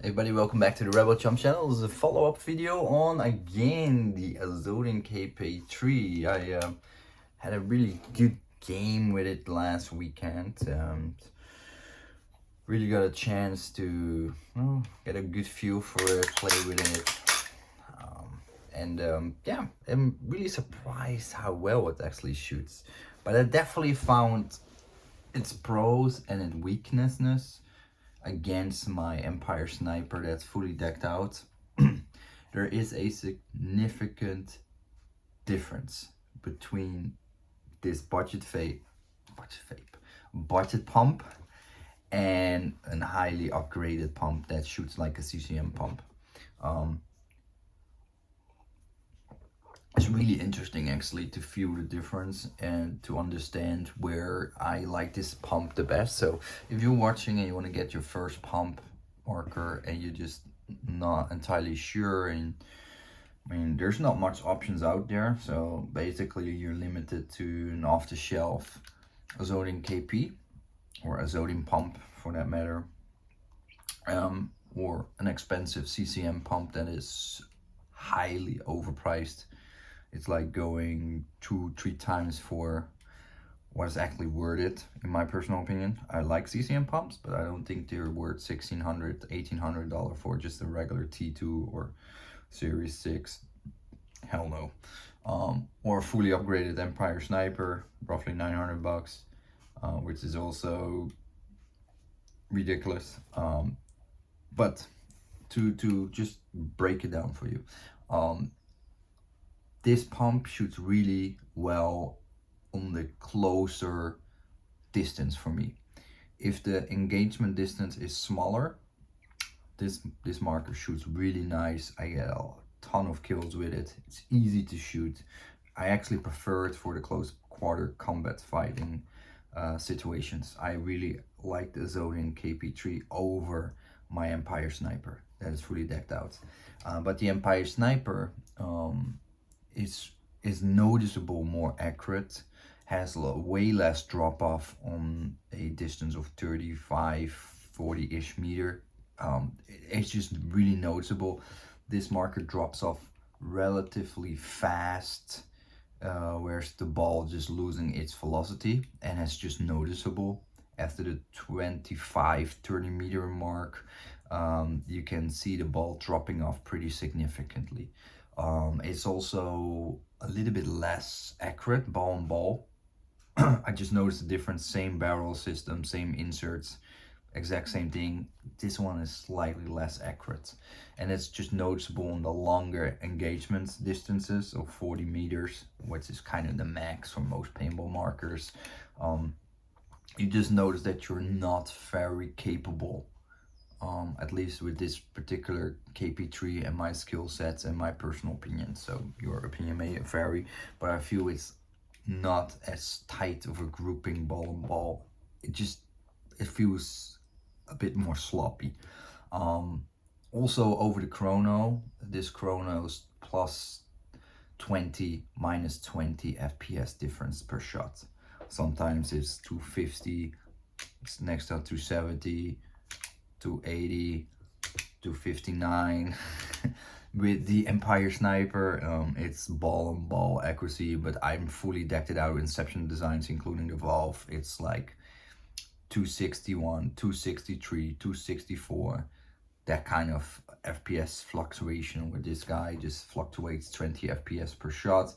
Everybody, welcome back to the Rebel Chump channel. This is a follow-up video on, again, the Azodin KP3. I had a really good game with it last weekend. Really got a chance to get a good feel for it, play with it. Yeah, I'm really surprised how well it actually shoots. But I definitely found its pros and its weaknesses against my Empire Sniper that's fully decked out. There is a significant difference between this budget pump and a highly upgraded pump that shoots like a CCM pump. It's really interesting actually to feel the difference and to understand where I like this pump the best. So if you're watching and you want to get your first pump marker and you're just not entirely sure, and I mean there's not much options out there, so basically you're limited to an off-the-shelf Azodin KP or Azodin pump for that matter, or an expensive CCM pump that is highly overpriced. It's like going 2-3 times for what is actually worth it, in my personal opinion. I like CCM pumps, but I don't think they're worth $1,600, $1,800 for just a regular T2 or Series 6. Hell no. Or a fully upgraded Empire Sniper, roughly $900, which is also ridiculous. But to just break it down for you, this pump shoots really well on the closer distance for me. If the engagement distance is smaller, this marker shoots really nice. I get a ton of kills with it. It's easy to shoot. I actually prefer it for the close quarter combat fighting situations. I really like the Azodin KP3 over my Empire Sniper that is fully decked out. But the Empire Sniper is noticeable more accurate, has way less drop off on a distance of 35-40-ish meter. It's just really noticeable. This marker drops off relatively fast, whereas the ball just losing its velocity, and it's just noticeable after the 25-30 meter mark. You can see the ball dropping off pretty significantly. It's also a little bit less accurate ball on ball. I just noticed the difference. Same barrel system, same inserts, exact same thing. This one is slightly less accurate, and it's just noticeable on the longer engagement distances of 40 meters, which is kind of the max for most paintball markers. You just notice that you're not very capable, at least with this particular KP3 and my skill sets and my personal opinion. So your opinion may vary, but I feel it's not as tight of a grouping ball on ball. It feels a bit more sloppy. Also over the chrono, this chrono is plus 20, minus 20 FPS difference per shot. Sometimes it's 250, it's next to 270, 280, 259. With the Empire Sniper, it's ball on ball accuracy, but I'm fully decked it out with Inception designs, including the valve. It's like 261, 263, 264. That kind of FPS fluctuation with this guy just fluctuates 20 FPS per shot.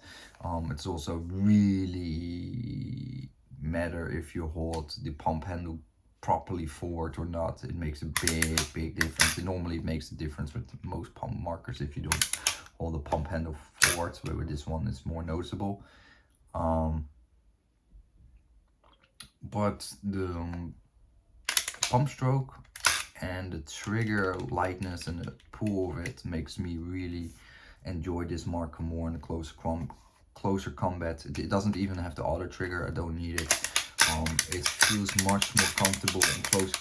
It's also really matter if you hold the pump handle properly forward or not. It makes a big difference. Normally it makes a difference with most pump markers if you don't hold the pump handle forward, but with this one it's more noticeable. But the pump stroke and the trigger lightness and the pull of it makes me really enjoy this marker more in the closer combat. It doesn't even have the auto trigger. I don't need it. It feels much more comfortable in close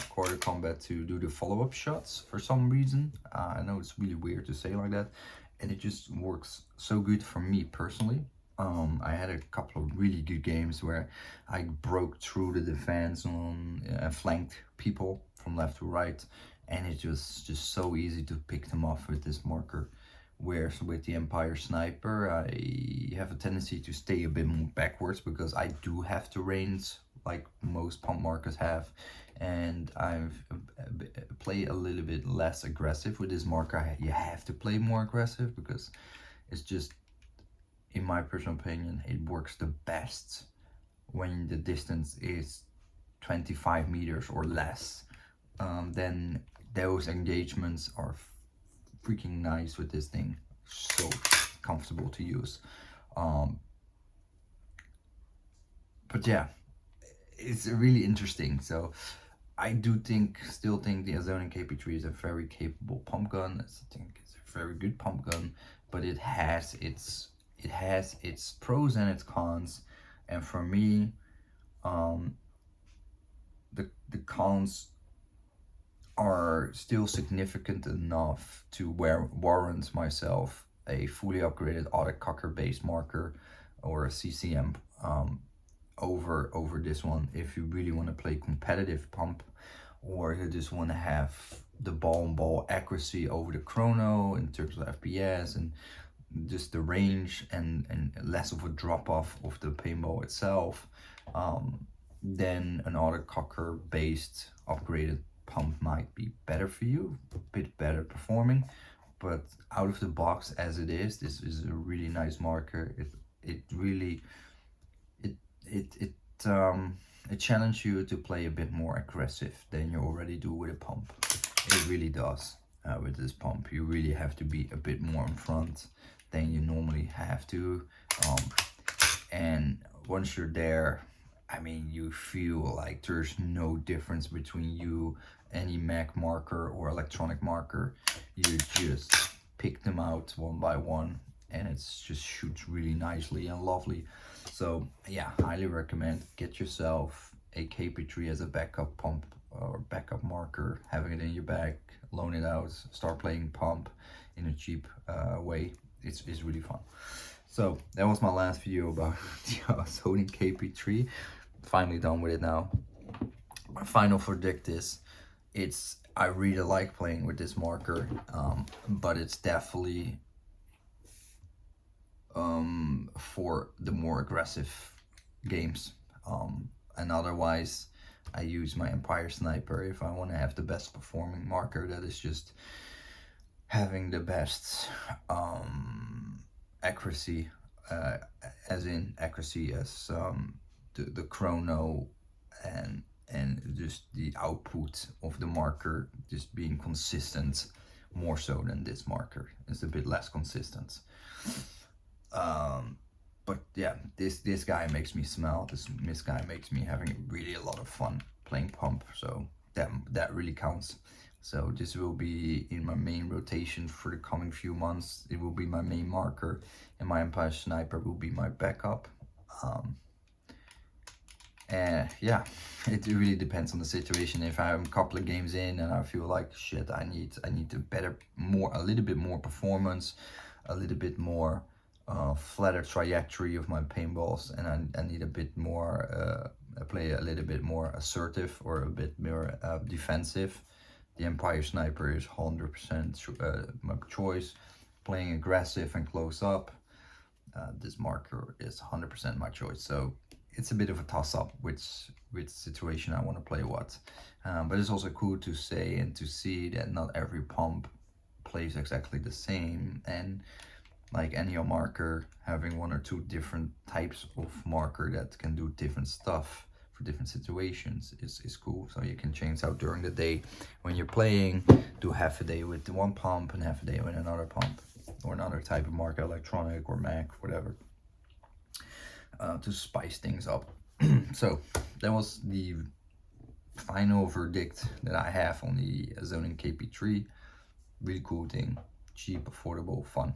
quarter combat to do the follow-up shots for some reason. I know it's really weird to say like that, and it just works so good for me personally. I had a couple of really good games where I broke through the defense on flanked people from left to right, and it's just so easy to pick them off with this marker. Whereas with the Empire Sniper, I have a tendency to stay a bit more backwards because I do have to range like most pump markers have, and I've play a little bit less aggressive with this marker. You have to play more aggressive because it's just, in my personal opinion, it works the best when the distance is 25 meters or less. Then those engagements are freaking nice with this thing. So comfortable to use. But yeah, it's really interesting. So I do still think the Azodin KP3 is a very capable pump gun. I think it's a very good pump gun, but it has its pros and its cons. And for me, the cons are still significant enough to warrant myself a fully upgraded autococker based marker or a CCM over this one if you really want to play competitive pump, or you just want to have the ball accuracy over the chrono in terms of FPS and just the range and less of a drop off of the paintball itself. Then an autococker based upgraded pump might be better for you, a bit better performing. But out of the box as it is, this is a really nice marker. It really it challenges you to play a bit more aggressive than you already do with a pump. It really does. With this pump, you really have to be a bit more in front than you normally have to. And once you're there, I mean, you feel like there's no difference between you, any Mac marker or electronic marker. You just pick them out one by one, and it just shoots really nicely and lovely. So yeah, highly recommend. Get yourself a KP3 as a backup pump or backup marker, having it in your bag, loan it out, start playing pump in a cheap way. It's really fun. So that was my last video about the Azodin KP3. Finally done with it now. My final verdict is, I really like playing with this marker, but it's definitely for the more aggressive games. And otherwise, I use my Empire Sniper if I want to have the best performing marker that is just having the best accuracy, as the chrono and just the output of the marker just being consistent, more so than this marker. It's a bit less consistent. But yeah, this guy makes me smile. This guy makes me having really a lot of fun playing pump. So that really counts. So this will be in my main rotation for the coming few months. It will be my main marker, and my Empire Sniper will be my backup. And yeah, it really depends on the situation. If I'm a couple of games in and I feel like shit, I need a little bit more performance, a little bit more flatter trajectory of my paintballs, and I need a bit more play a little bit more assertive or a bit more defensive. The Empire Sniper is 100% my choice. Playing aggressive and close up, this marker is 100% my choice. So it's a bit of a toss-up which situation I want to play what. But it's also cool to say and to see that not every pump plays exactly the same, and like any marker, having one or two different types of marker that can do different stuff for different situations is cool. So you can change out during the day when you're playing, do half a day with one pump and half a day with another pump or another type of marker, electronic or Mac, whatever, to spice things up. So that was the final verdict that I have on the Azodin KP3. Really cool thing, cheap, affordable, fun.